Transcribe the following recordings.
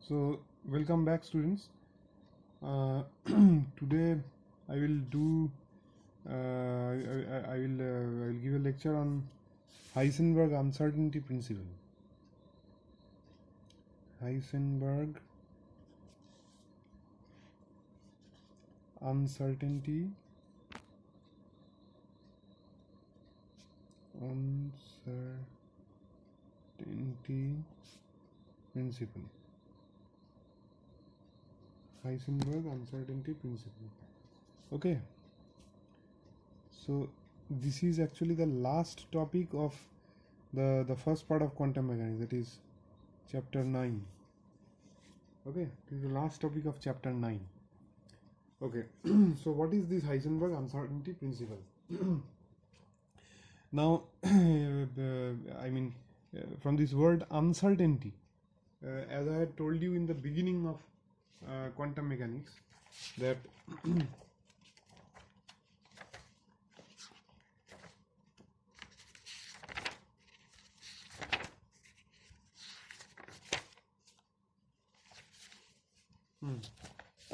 So welcome back, students. Today I will do I will give a lecture on Heisenberg uncertainty principle. Heisenberg uncertainty principle. Heisenberg uncertainty principle. Okay. So this is actually the last topic of the first part of quantum mechanics, that is chapter 9. Okay, this is the last topic of chapter 9. Okay, so what is this Heisenberg uncertainty principle? Now, from this word uncertainty, as I had told you in the beginning of quantum mechanics, that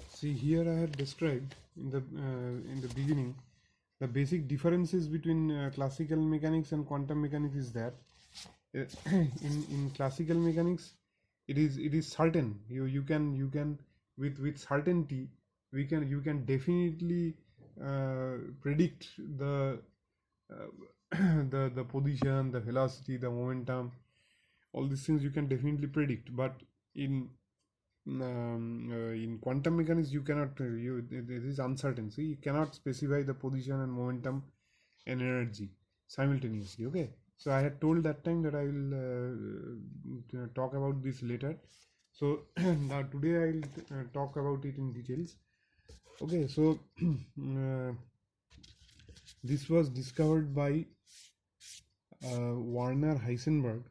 see, here I had described in the beginning the basic differences between classical mechanics and quantum mechanics is that in classical mechanics it is certain. You can with certainty you can definitely predict the the position, the velocity, the momentum, all these things you can definitely predict. But in quantum mechanics you cannot, this is uncertain. So you cannot specify the position and momentum and energy simultaneously. Okay, so I had told that time that I will talk about this later. So now today I will talk about it in details. Okay, so this was discovered by Werner Heisenberg.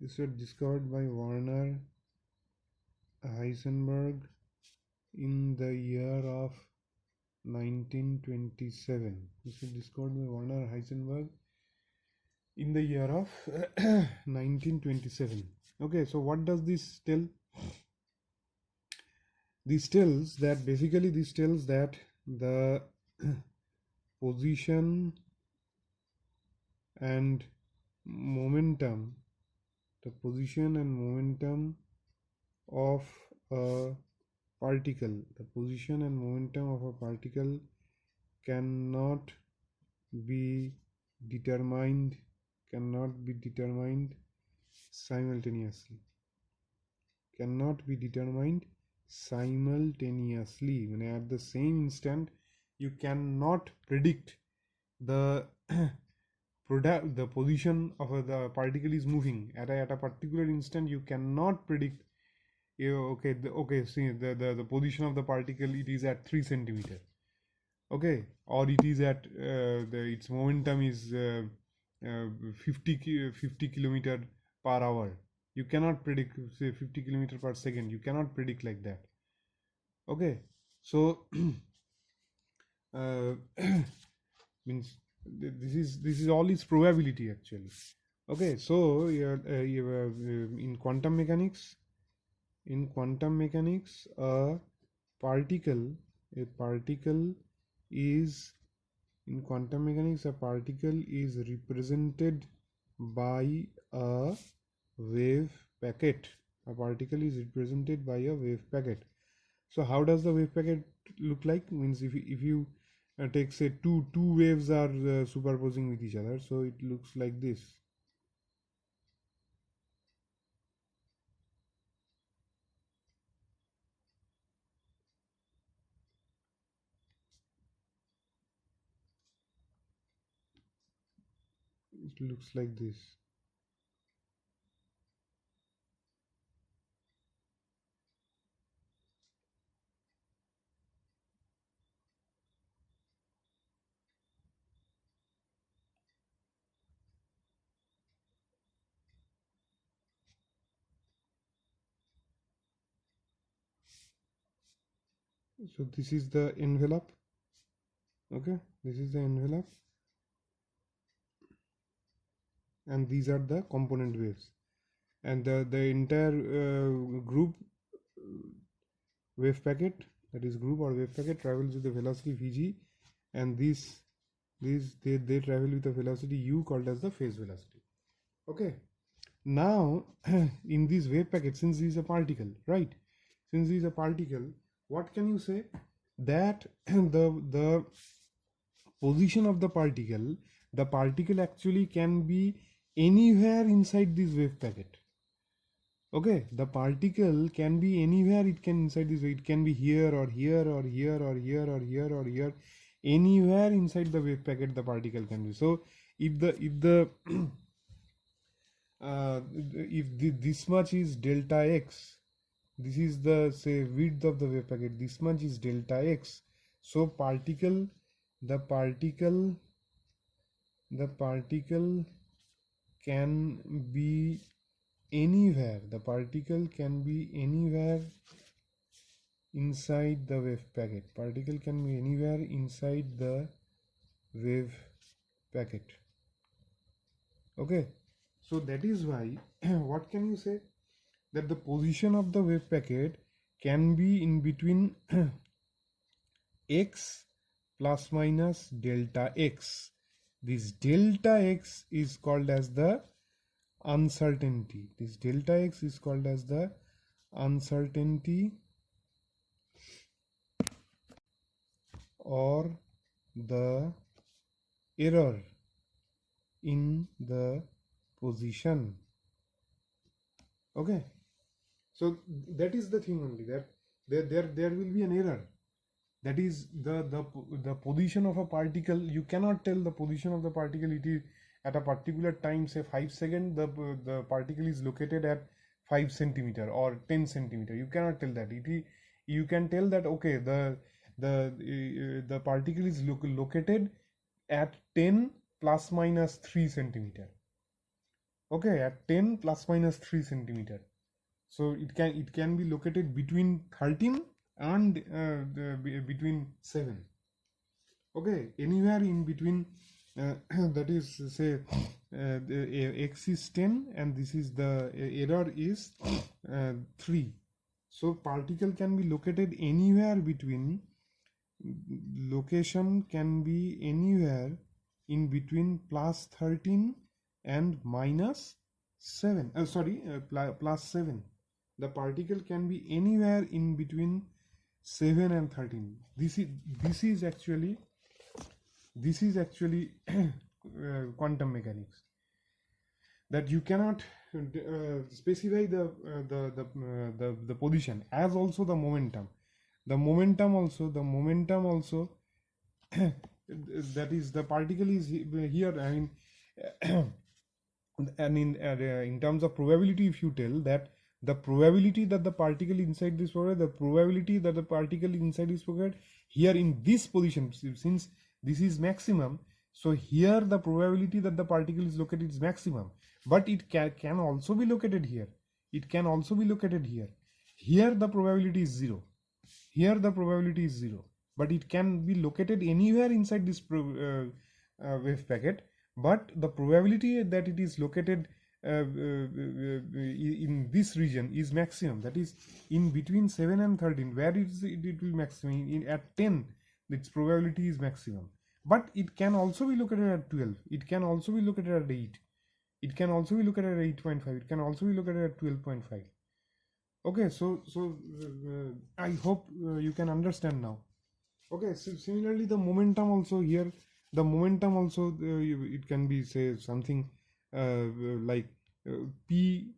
This was discovered by Werner Heisenberg in the year of 1927. This was discovered by Werner Heisenberg in the year of 1927. Okay, so what does this tell? This tells that the position and momentum, of a particle, cannot be determined simultaneously. When at the same instant you cannot predict the the position of the particle is moving at a particular instant. You cannot predict, see the position of the particle, it is at 3 centimeter, okay, or it is at its momentum is 50 kilometer per hour. You cannot predict, say 50 kilometer per second. You cannot predict like that. Okay, so means this is all its probability actually. Okay, so in quantum mechanics, a particle is represented by a wave packet. So how does the wave packet look like? Means if you take, say, two waves are superposing with each other, so it looks like this. It looks like this. So this is the envelope. Okay, this is the envelope, and these are the component waves. and the entire group wave packet, that is group or wave packet, travels with the velocity vg, and they travel with a velocity u called as the phase velocity. Okay, now in this wave packet, since this is a particle, right, since this is a particle, what can you say? That the position of the particle actually can be anywhere inside this wave packet. Okay, the particle can be anywhere, it can inside this, it can be here or here or here or here or here or here, anywhere inside the wave packet the particle can be. So if the this much is delta x, this is the, say, width of the wave packet, this much is delta x, so the particle can be anywhere, the particle can be anywhere inside the wave packet, particle can be anywhere inside the wave packet. Okay, so that is why what can you say, that the position of the wave packet can be in between x plus minus delta x. This delta x is called as the uncertainty. This delta x is called as the uncertainty or the error in the position. Okay, so that is the thing only, that there will be an error, that is the position of a particle. You cannot tell the position of the particle, it is at a particular time, say 5 seconds, the particle is located at 5 centimeter or 10 centimeter. You cannot tell that. You can tell that, okay, the particle is located at 10 plus minus 3 centimeter. Okay, at 10 plus minus 3 centimeter. So it can be located between 13 and between 7. Okay, anywhere in between, that is, say, x is 10 and this is the error is 3. So particle can be located anywhere between, location can be anywhere in between plus 13 and minus 7, plus 7. The particle can be anywhere in between 7 and 13. This is actually quantum mechanics, that you cannot specify the position, as also the momentum also that is, the particle is here, I mean in terms of probability, if you tell that the probability that the particle inside this pocket, the probability that the particle inside this pocket here in this position, since this is maximum, so here the probability that the particle is located is maximum, but it can also be located here, it can also be located here. Here the probability is 0, here the probability is 0, but it can be located anywhere inside this wave packet, but the probability that it is located in this region is maximum, that is in between 7 and 13, where it will maximum at 10, its probability is maximum. But it can also be located at 12, it can also be located at 8, it can also be located at 8.5, it can also be located at 12.5. Okay, so I hope you can understand now. Okay, so similarly the momentum also, here the momentum also it can be, say, something like p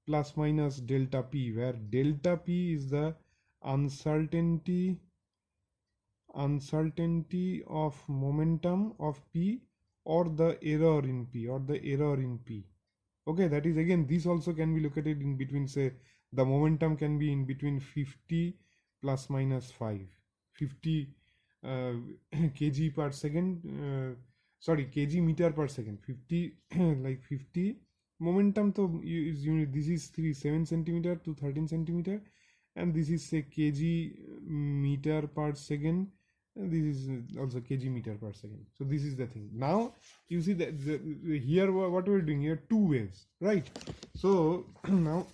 plus minus delta p, where delta p is the uncertainty of momentum of p, or the error in p, okay, that is, again, this also can be located in between, say, the momentum can be in between 50 plus minus 5, 50 kg per second, kg meter per second, 50 like 50 momentum to is unit, this is 7 centimeter to 13 centimeter, and this is, say, kg meter per second this is also kg meter per second. So this is the thing. Now you see that here what we're doing here, two waves, right? So now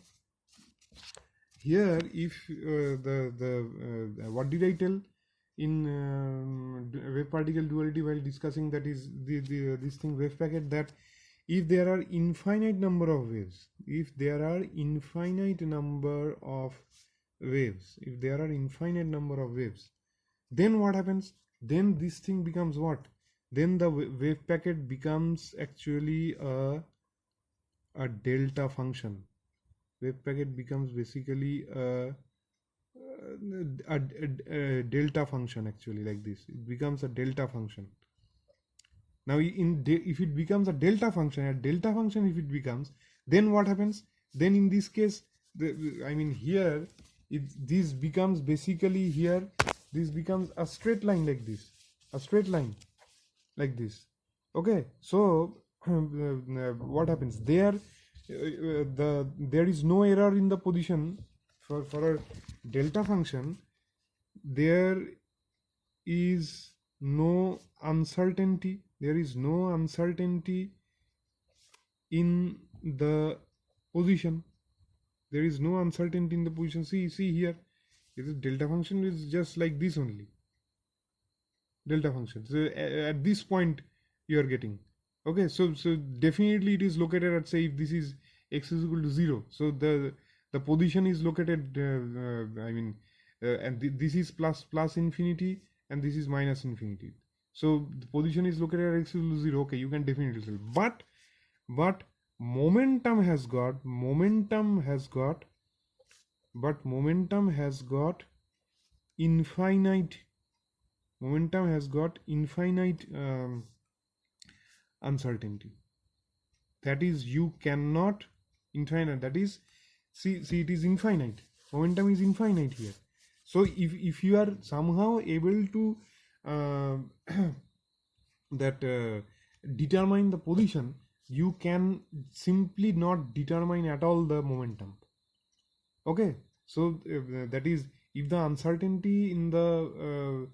here if what did I tell in wave particle duality while discussing, that is this thing wave packet, that if there are infinite number of waves, if there are infinite number of waves, if there are infinite number of waves, then what happens? Then this thing becomes what? Then the wave packet becomes actually a delta function. Wave packet becomes basically a delta function, actually, like this. It becomes a delta function. Now if it becomes a delta function, if it becomes, then what happens? Then in this case, here this becomes basically, here this becomes a straight line like this, a straight line like this. Okay, so what happens there? There is no error in the position for a delta function. There is no uncertainty. There is no uncertainty in the position. There is no uncertainty in the position. See here, this delta function is just like this only. Delta function. So at this point you are getting. Okay, so definitely it is located at, say, if this is x is equal to 0, so the position is located and this is plus infinity and this is minus infinity. So the position is located at x is equal to 0. Okay, you can definitely tell. But momentum has got infinite uncertainty. That is, you cannot infinite, that is, see it is infinite. Momentum is infinite here. So if you are somehow able to determine the position, you can simply not determine at all the momentum. Okay, so that is, if the uncertainty in the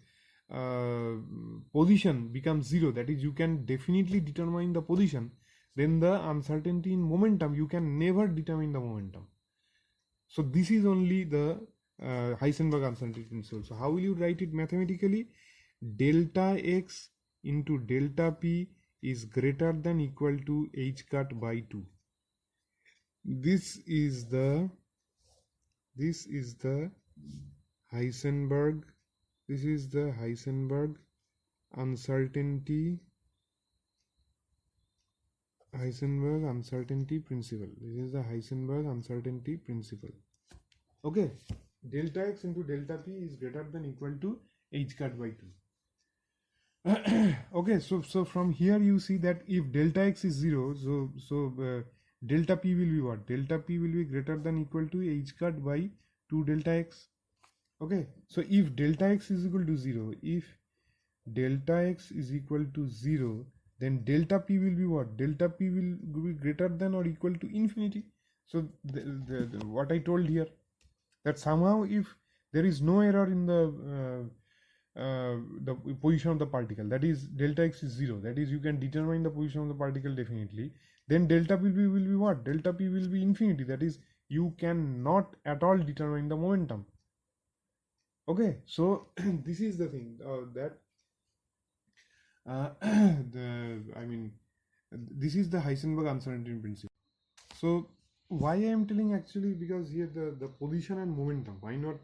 position becomes 0, that is, you can definitely determine the position, then the uncertainty in momentum, you can never determine the momentum. So this is only the Heisenberg uncertainty principle. So how will you write it mathematically? Delta x into delta p is greater than equal to h cut by 2. This is the Heisenberg uncertainty principle. This is the Heisenberg uncertainty principle. Okay, delta x into delta p is greater than equal to h cut by 2. Okay, so from here you see that if delta x is 0, so delta p will be what? Delta p will be greater than equal to h cut by 2 delta x. Okay, so if delta x is equal to 0, then delta p will be what? Delta p will be greater than or equal to infinity. So what I told here, that somehow if there is no error in the position of the particle, that is delta x is 0, that is, you can determine the position of the particle definitely, then delta p will be what? Delta p will be infinity, that is, you cannot at all determine the momentum. Okay, so this is the thing this is the Heisenberg uncertainty principle. So why I am telling, actually, because here the position and momentum, why not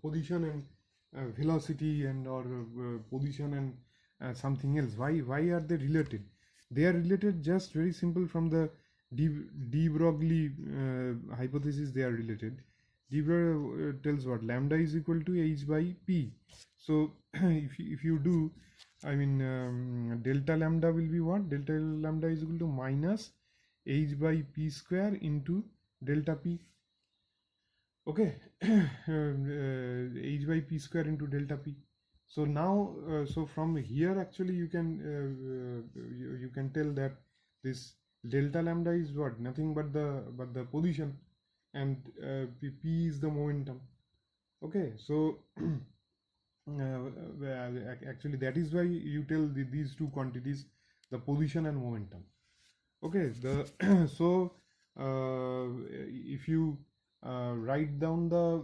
position and velocity and or position and something else? Why are they related? They are related just very simple from the de Broglie hypothesis. They are related. De Broglie tells what? Lambda is equal to h by p. So if you do, delta lambda will be what? Delta lambda is equal to minus h by p square into delta p. Okay, h by p square into delta p. So now, so from here, actually, you can tell that this delta lambda is what? Nothing but the position, and p is the momentum. Okay, so actually that is why you tell these two quantities, the position and momentum. Okay, the so if you write down the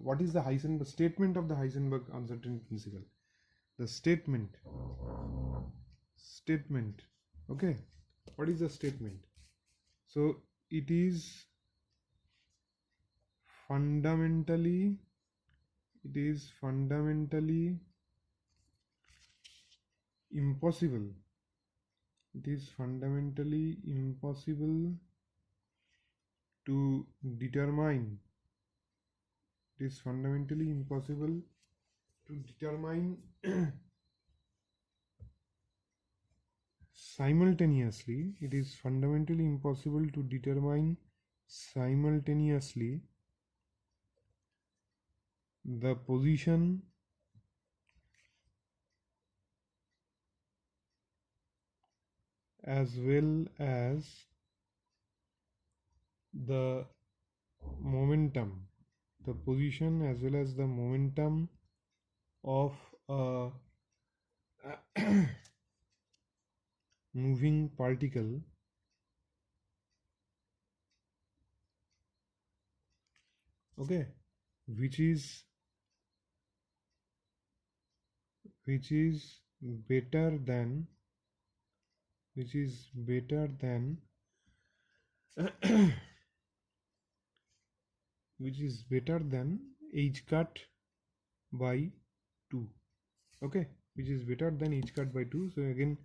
what is the Heisenberg statement of the Heisenberg uncertainty principle? The statement. Okay, what is the statement? So it is fundamentally impossible. It is fundamentally impossible to determine. It is fundamentally impossible to determine simultaneously. It is fundamentally impossible to determine simultaneously the position as well as the momentum, the position as well as the momentum of a moving particle, okay, which is better than which is better than which is better than h cut by 2. Okay, which is better than h cut by 2. So again,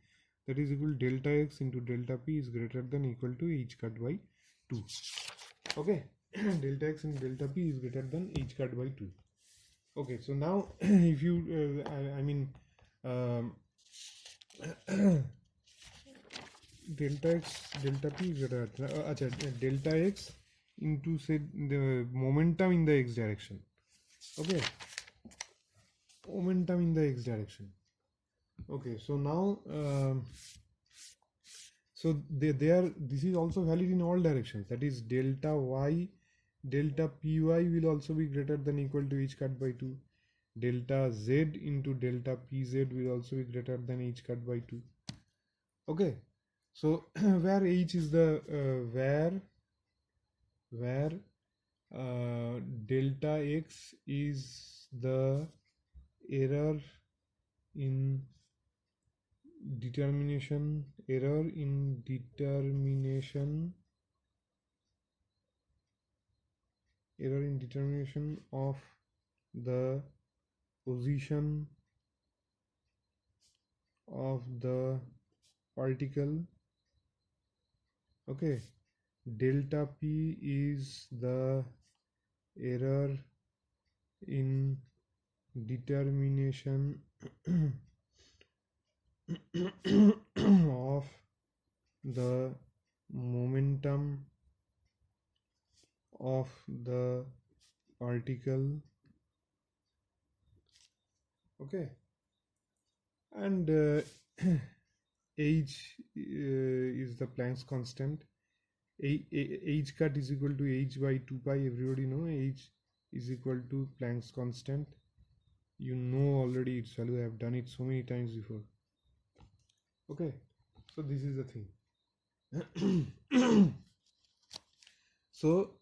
that is equal delta x into delta p is greater than equal to h cut by 2. Okay, delta x and delta p is greater than h cut by 2. Okay, so now if you delta x delta p is greater delta x into say the momentum in the x direction. Okay, momentum in the x direction. Okay, so now so they are, this is also valid in all directions, that is delta y delta py will also be greater than equal to h cut by 2. Delta z into delta pz will also be greater than h cut by 2. Okay, so where h is the where delta x is the error in determination of the position of the particle. Okay, delta p is the error in determination of the momentum of the particle. Okay, and h is the Planck's constant. H cut is equal to h by 2 pi. Everybody know h is equal to Planck's constant. You know already its value. I have done it so many times before. Okay, so this is the thing. So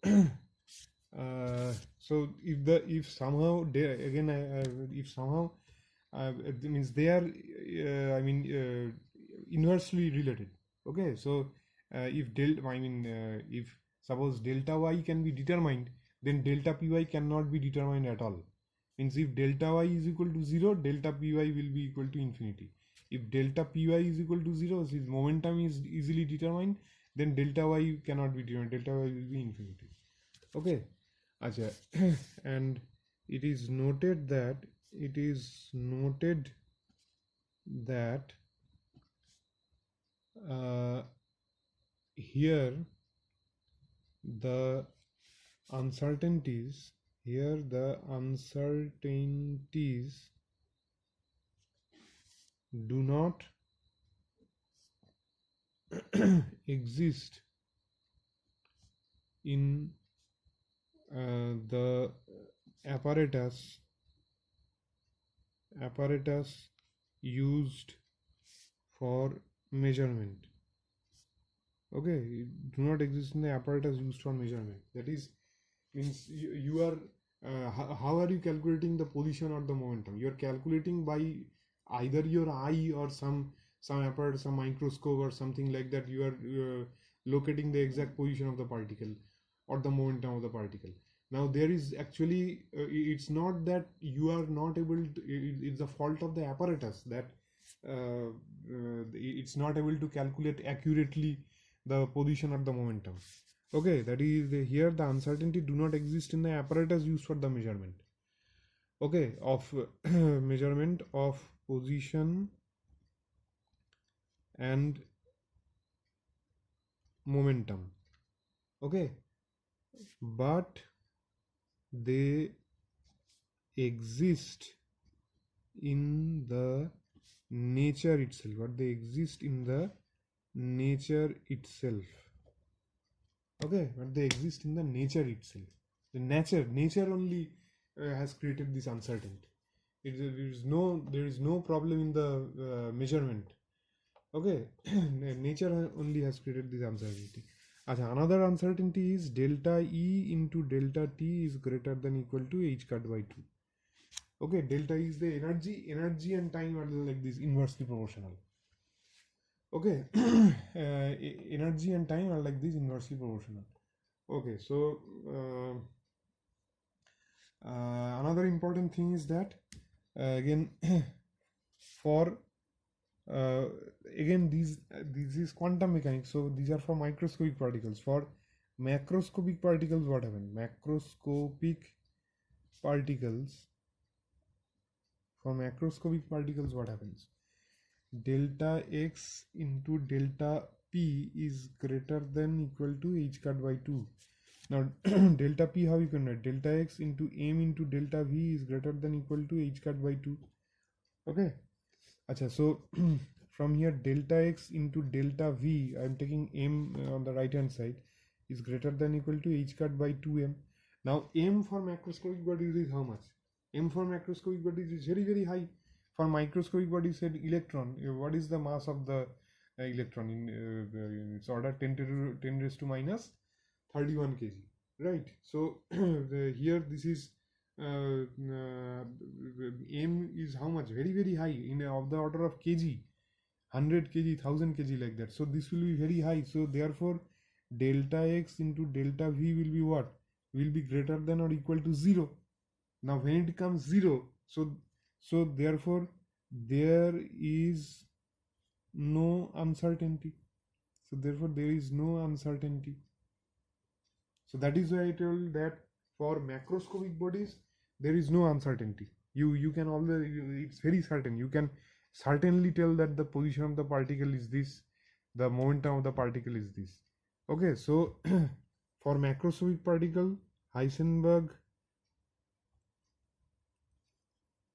so if somehow it means they are inversely related. Okay, so if suppose delta y can be determined, then delta py cannot be determined at all. Means if delta y is equal to 0, delta py will be equal to infinity. If delta py is equal to 0, since momentum is easily determined, then delta y cannot be determined, delta y will be infinity. Okay, acha. And it is noted that here the uncertainties do not exist in the apparatus apparatus used for measurement. Okay, do not exist in the apparatus used for measurement. That is, means you are how are you calculating the position or the momentum? You are calculating by either your eye or some apparatus, some microscope or something like that. You are locating the exact position of the particle or the momentum of the particle. Now there is actually it's not that you are not able to, it's the fault of the apparatus that it's not able to calculate accurately the position of the momentum. Okay, that is here the uncertainty do not exist in the apparatus used for the measurement. Okay, of measurement of position and momentum. Okay, but they exist in the nature itself, but they exist in the nature itself. Okay, but they exist in the nature itself. The nature only has created this uncertainty. There is no problem in the measurement. Okay, nature only has created this uncertainty. Another uncertainty is delta E into delta T is greater than equal to h cut by 2. Okay, delta E is the energy and time are like this inversely proportional. Okay, energy and time are like this inversely proportional. Okay, so another important thing is that again for again this is quantum mechanics, so these are for microscopic particles. For macroscopic particles, what happens? For macroscopic particles, what happens? Delta x into delta p is greater than equal to h cut by 2. Now delta p, how you can write? Delta x into m into delta v is greater than equal to h cut by 2. Okay, so from here delta x into delta v, I am taking m on the right hand side, is greater than equal to h cut by 2m. Now m for macroscopic bodies is how much? M for macroscopic bodies is very high. For microscopic bodies, said electron, what is the mass of the electron in its order 10 raised to minus 31 kg, right? So here this is m is how much? Very high, in of the order of kg, 100 kg, 1000 kg, like that. So this will be very high. So therefore delta x into delta v will be what? Will be greater than or equal to 0. Now when it comes 0, so therefore there is no uncertainty. So therefore there is no uncertainty. So that is why I told that for macroscopic bodies there is no uncertainty. You can always, it's very certain. You can certainly tell that the position of the particle is this, the momentum of the particle is this. Okay, so for macroscopic particle, Heisenberg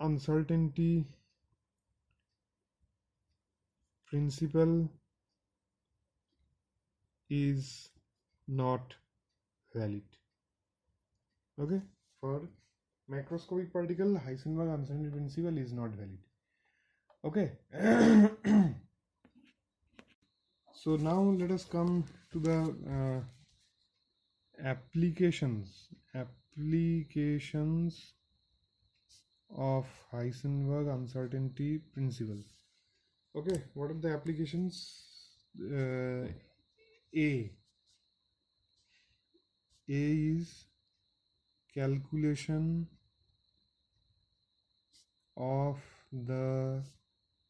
uncertainty principle is not valid. Okay, for macroscopic particle, Heisenberg uncertainty principle is not valid. Okay. So now let us come to the applications of Heisenberg uncertainty principle. Okay, what are the applications? A is calculation of the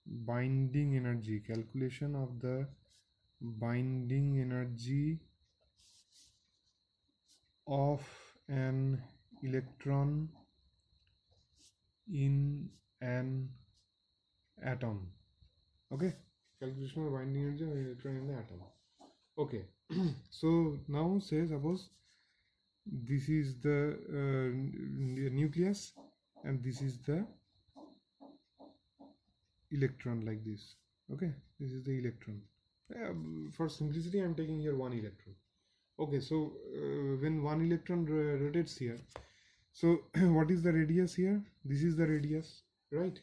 binding energy, of an electron in an atom. Okay, calculation of binding energy of an electron in the atom. Okay, so now say suppose this is the nucleus and this is the electron, like this. Okay, this is the electron. For simplicity I am taking here one electron. Okay, so when one electron rotates here, so what is the radius here? This is the radius, right?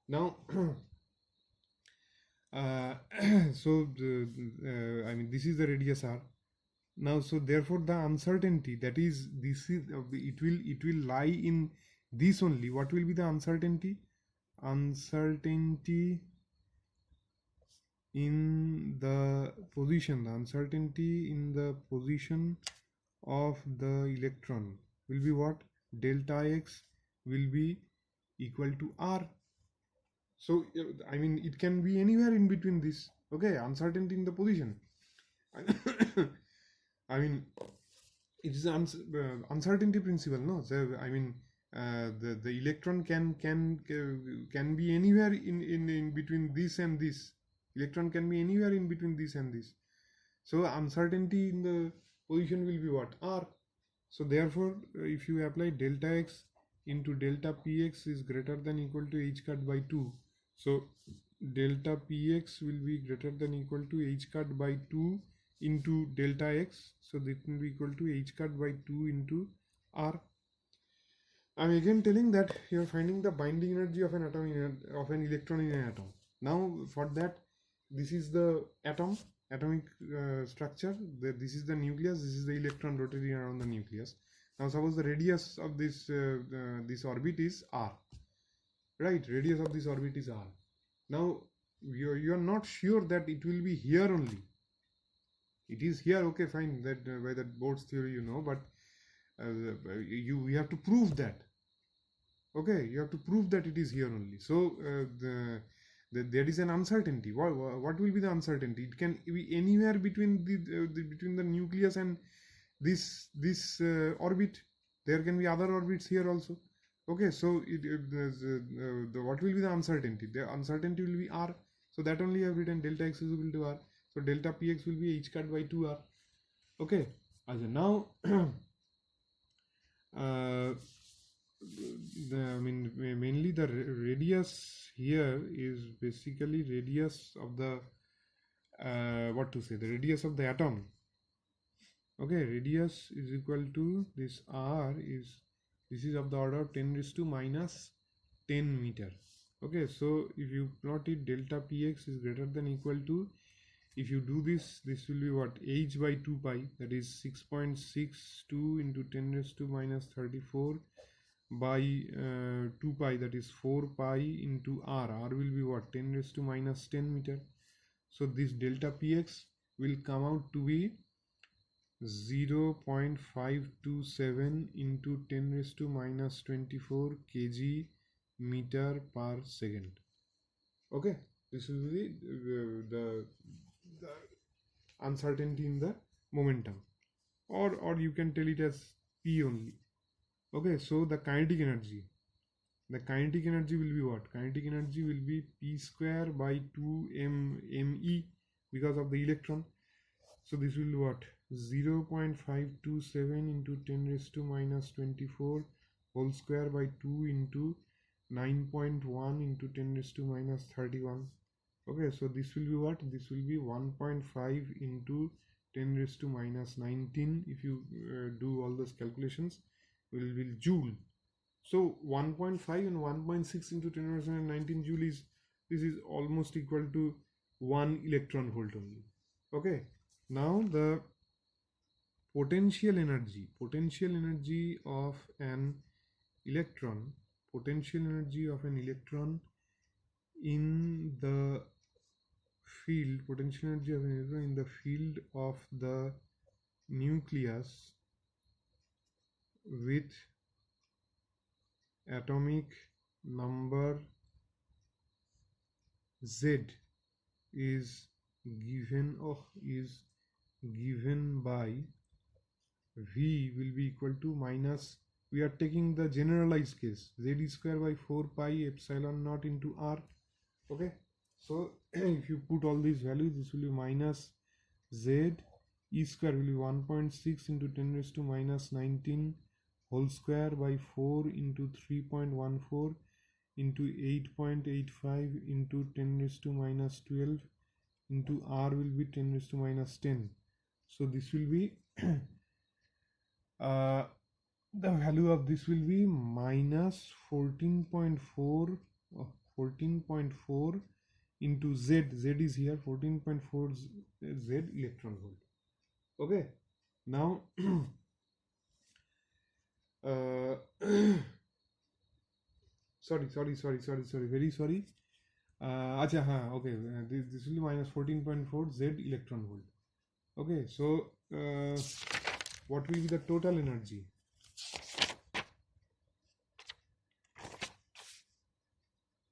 Now so I mean, this is the radius r. Now, so therefore the uncertainty, that is, this is it will lie in this only. What will be the uncertainty? Uncertainty in the position, the uncertainty in the position of the electron will be what? Delta x will be equal to r. So I mean, it can be anywhere in between this. Okay, uncertainty in the position. I mean, it is uncertainty principle, no? So I mean, the electron can be anywhere in between this and this. Electron can be anywhere in between this and this. So uncertainty in the position will be what? R. So therefore, if you apply delta x into delta px is greater than equal to h cut by 2. So delta px will be greater than equal to h cut by 2 into delta x. So that will be equal to h cut by 2 into r. I'm again telling that you are finding the binding energy of an atom of an electron in an atom. Now for that, this is the atomic structure. This is the nucleus. This is the electron rotating around the nucleus. Now suppose the radius of this orbit is r, right? Radius of this orbit is r. Now you are not sure that it will be here only. It is here, okay, fine. That by that Bode's theory, you know, but we have to prove that. Okay, you have to prove that it is here only. So there is an uncertainty. What will be the uncertainty? It can be anywhere between between the nucleus and this orbit. There can be other orbits here also. Okay, so what will be the uncertainty? The uncertainty will be r. So that only I have written delta x is equal to r. So delta px will be h cut by 2r. Okay, now I mean, mainly the radius here is basically radius of the what to say, the radius of the atom. Okay, radius is equal to this r this is of the order of 10 raised to minus 10 meter. Okay, so if you plot it, delta px is greater than equal to, if you do this will be what? H by 2 pi, that is 6.62 into 10 raised to minus 34 by 2 pi, that is 4 pi into r. R will be what? 10 raised to minus 10 meter. So this delta px will come out to be 0.527 into 10 raised to minus 24 kg meter per second. Okay, this will be the uncertainty in the momentum, or you can tell it as P only. Okay, so the kinetic energy will be what? Kinetic energy will be P square by 2 me because of the electron. So this will be what? 0.527 into 10 raised to minus 24 whole square by 2 into 9.1 into 10 raised to minus 31. Okay, so this will be what? This will be 1.5 into 10 raised to minus 19. If you do all those calculations, will be joule. So 1.5 and 1.6 into 10 raised to 19 joule is, this is almost equal to 1 electron volt only. Okay, now the potential energy of an electron, in the field, potential energy of an electron in the field of the nucleus with atomic number Z is given by V will be equal to minus, we are taking the generalized case, Z square by 4 pi epsilon naught into R. Okay, so if you put all these values, this will be minus Z E square will be 1.6 into 10 raised to minus 19 whole square by 4 into 3.14 into 8.85 into 10 raised to minus 12 into R will be 10 raised to minus 10. So this will be the value of this will be minus 14.4 14.4 into Z. Z is here, 14.4 Z electron volt. Okay, now sorry, very sorry. Acha, okay, this will be minus 14.4 Z electron volt. Okay, so what will be the total energy?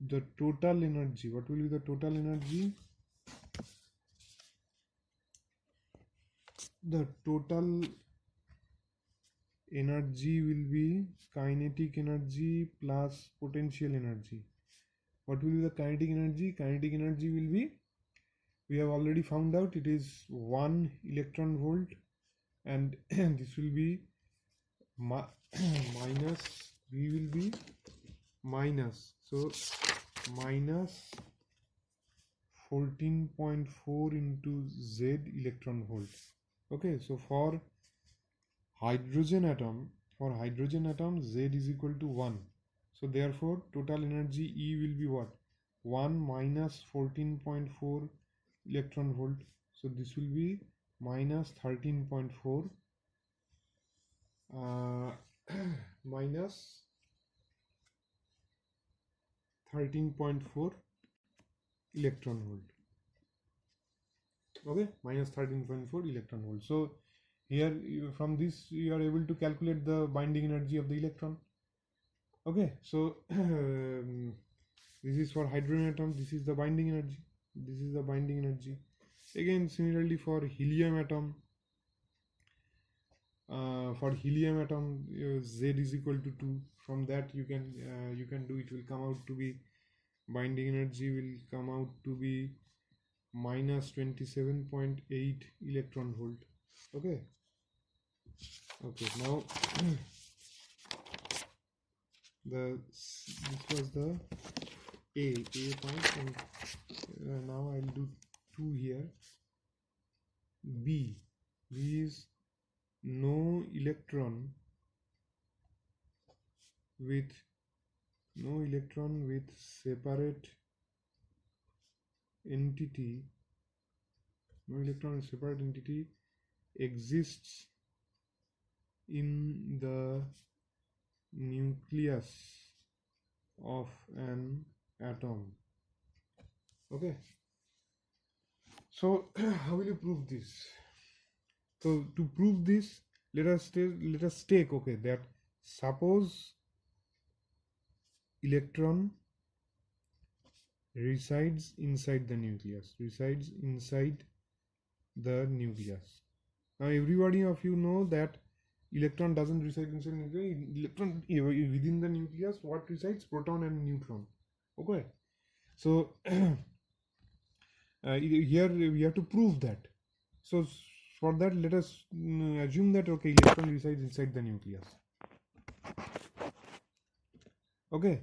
The total energy, what will be the total energy? The total energy will be kinetic energy plus potential energy. What will be the kinetic energy? Kinetic energy will be, we have already found out, it is 1 electron volt, and this will be minus, V will be minus, so minus 14.4 into Z electron volt. Okay, so for hydrogen atom, Z is equal to 1. So therefore total energy E will be what? 1 minus 14.4 electron volt. So this will be minus 13.4 minus 13.4 electron volt. Okay, minus 13.4 electron volt. So here from this you are able to calculate the binding energy of the electron. Okay, so this is for hydrogen atom, this is the binding energy, this is the binding energy. Again similarly for helium atom, Z is equal to 2. From that you can do, it will come out to be, binding energy will come out to be minus 27.8 electron volt. Okay, now this was the A point, and now I'll do 2 here. B is no electron with separate entity, exists in the nucleus of an atom. Okay, so how will you prove this? So to prove this, let us take, okay, that suppose electron resides inside the nucleus, Now everybody of you know that electron doesn't reside inside the nucleus. Electron within the nucleus, what resides? Proton and neutron. Okay, so here we have to prove that. So for that, let us assume that, okay, electron resides inside the nucleus. Okay,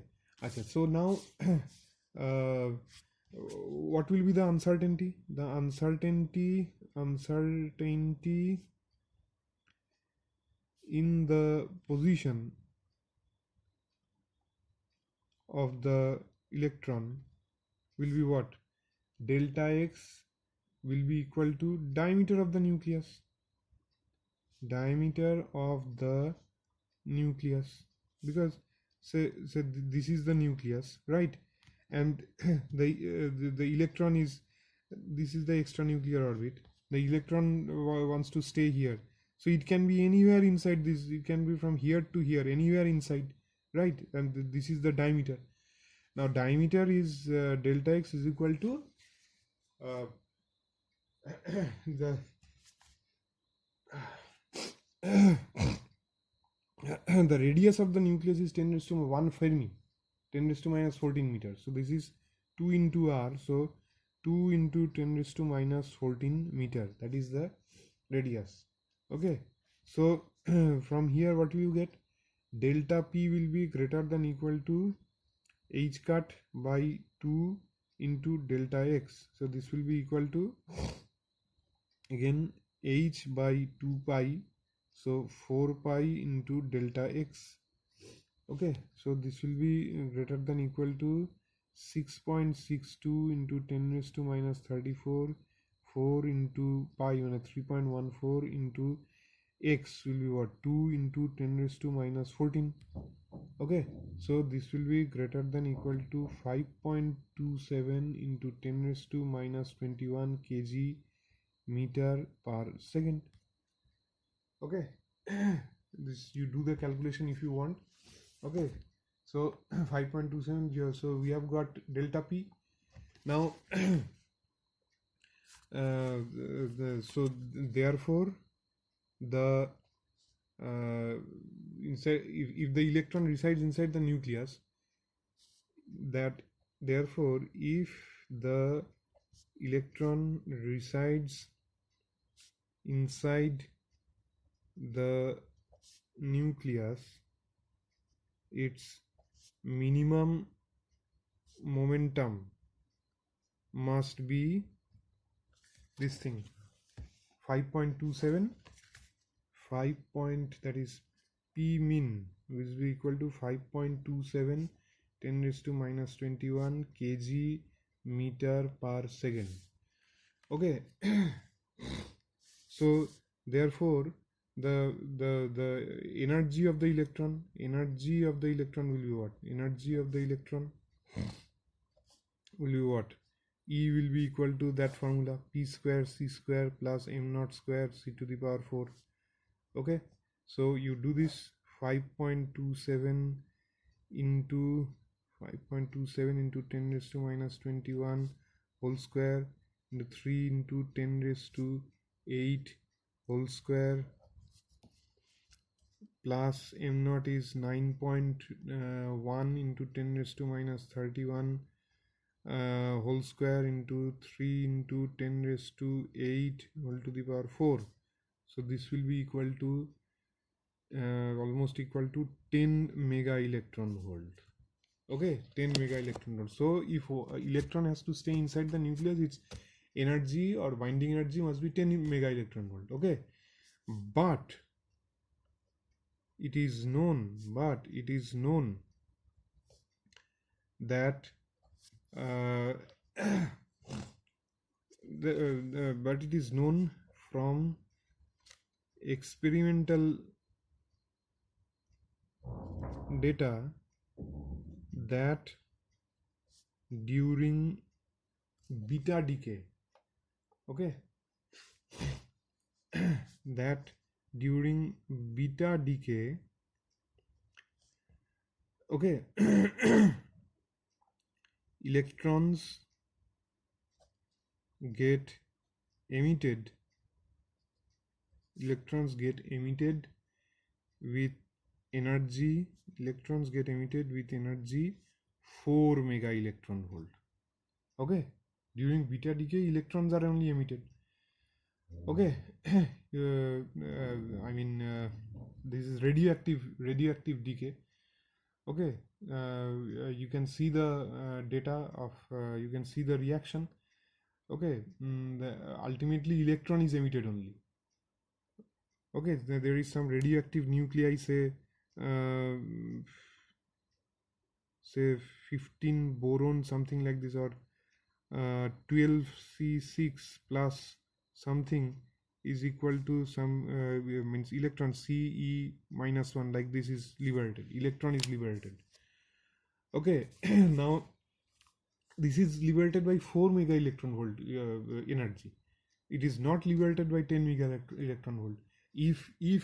so now what will be the uncertainty? The uncertainty in the position of the electron will be what? Delta X will be equal to diameter of the nucleus. Because say this is the nucleus, right? And the electron is, this is the extranuclear orbit. The electron wants to stay here, so it can be anywhere inside this. It can be from here to here, anywhere inside, right? And this is the diameter. Now diameter is delta X is equal to the the radius of the nucleus is 10 raised to 1 Fermi, 10 raised to minus 14 meters. So this is 2 into r, so 2 into 10 raised to minus 14 meter, that is the radius. Okay, so from here what will you get? Delta P will be greater than equal to h cut by 2 into delta X. So this will be equal to, again, h by 2 pi, so 4 pi into delta X. Okay, so this will be greater than equal to 6.62 into 10 raised to minus 34, 4 into pi, 3.14 into x will be what, 2 into 10 raised to minus 14. Okay, so this will be greater than equal to 5.27 into 10 raised to minus 21 kg meter per second. Okay, this you do the calculation if you want. Okay, so 5.27, so we have got delta p. Now so therefore the inside, if the electron resides inside the nucleus, that therefore if the electron resides inside the nucleus, its minimum momentum must be this thing, 5.27, 5 point, that is p min, which will be equal to 5.27 10 raised to minus 21 kg meter per second. Okay. So therefore the energy of the electron will be what? Energy of the electron will be what? E will be equal to that formula, p square c square plus m naught square c to the power 4. Okay, so you do this 5.27 into 5.27 into 10 raised to minus 21 whole square into 3 into 10 raised to 8 whole square plus m naught is 9.1 into 10 raised to minus 31 whole square into 3 into 10 raised to 8 whole to the power 4. So this will be equal to almost equal to 10 mega electron volt. Okay, 10 mega electron volt. So if electron has to stay inside the nucleus, its energy or binding energy must be 10 mega electron volt. Okay, but it is known that but it is known from experimental data that during beta decay, okay, that during beta decay, okay, electrons get emitted with energy, 4 mega electron volt. Okay, during beta decay electrons are only emitted. Okay. I mean this is radioactive decay. Okay, you can see the data of you can see the reaction. Okay, ultimately electron is emitted only. Okay, there is some radioactive nuclei, say 15 boron, something like this, or 12C6 plus something is equal to some means electron Ce minus 1, like this is liberated, electron is liberated. Okay, now this is liberated by 4 mega electron volt energy. It is not liberated by 10 mega electron volt. If it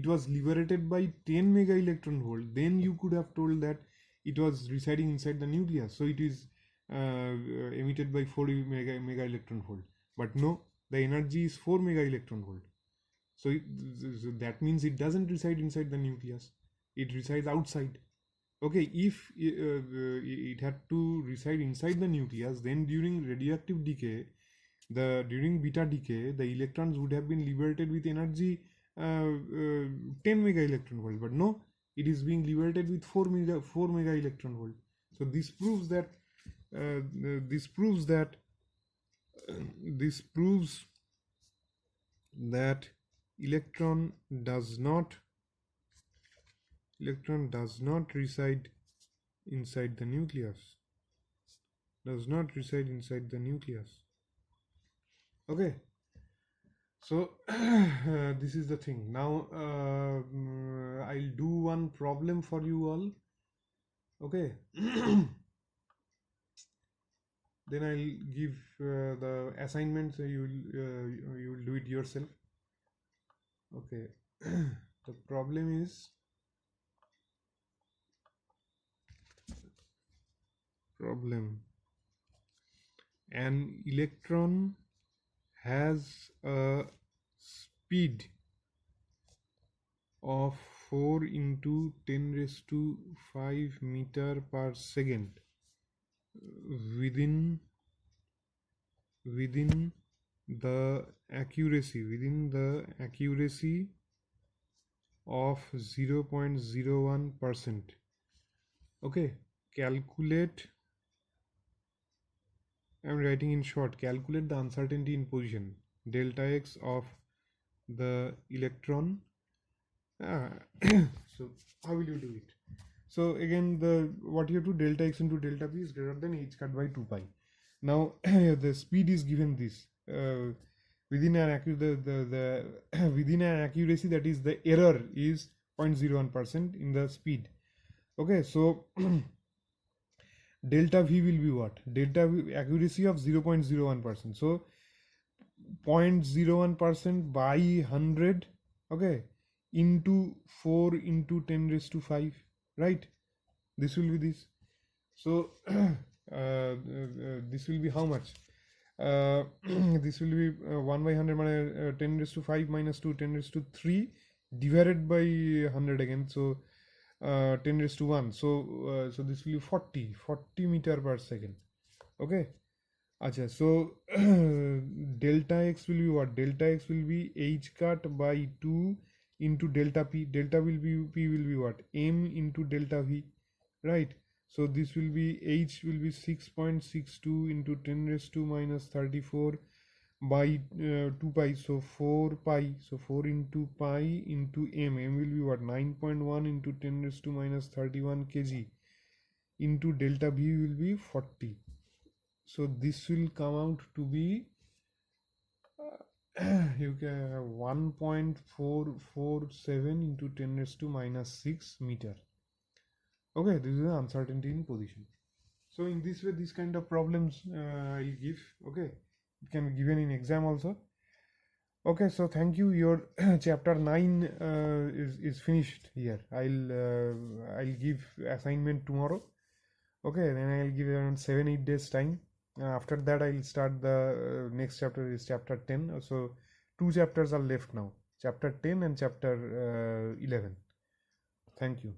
was liberated by 10 mega electron volt, then you could have told that it was residing inside the nucleus, so it is emitted by 4 mega electron volt. But no, the energy is 4 mega electron volt. So that means it doesn't reside inside the nucleus, it resides outside. Okay, if it had to reside inside the nucleus, then during radioactive decay, during beta decay, the electrons would have been liberated with energy 10 mega electron volt, but no, it is being liberated with 4 mega electron volt. So this proves that electron does not electron does not reside inside the nucleus. Does not reside inside the nucleus. Okay. So this is the thing. Now I'll do one problem for you all. Okay. Then I'll give the assignment, so you'll do it yourself. Okay. The problem is an electron has a speed of 4 into 10 raised to 5 meter per second within the accuracy of 0.01%. Okay, calculate, I'm writing in short, calculate the uncertainty in position delta x of the electron. So how will you do it? So again, what you have to, delta x into delta p is greater than h cut by 2 pi. Now the speed is given this within an within an accuracy, that is the error is 0.01% in the speed. Okay, so delta v will be what? Delta v, accuracy of 0.01%. So 0.01% by 100, okay, into 4 into 10 raised to 5, right? This will be this. So this will be how much? This will be 1 by 100 10 raised to 5 minus 2 10 raised to 3 divided by 100 again. So 10 raised to 1. So so this will be 40 meter per second. Okay. Acha, so delta x will be what? Delta x will be h cut by 2 into delta p. Delta will be, p will be what? M into delta v, right? So this will be, h will be 6.62 into 10 raised to minus 34 by 2 pi. So 4 pi. So 4 into pi into m. M will be what? 9.1 into 10 raised to minus 31 kg into delta v will be 40. So this will come out to be you can 1.447 into 10 raised to minus 6 meter. Okay, this is the uncertainty in position. So in this way, this kind of problems I'll give. Okay, it can be given in exam also. Okay, so thank you. Your chapter 9 is finished here. I'll give assignment tomorrow. Okay, then I'll give around 7-8 days time. After that, I'll start the next chapter, is chapter 10. So 2 chapters are left now, chapter 10 and chapter 11. Thank you.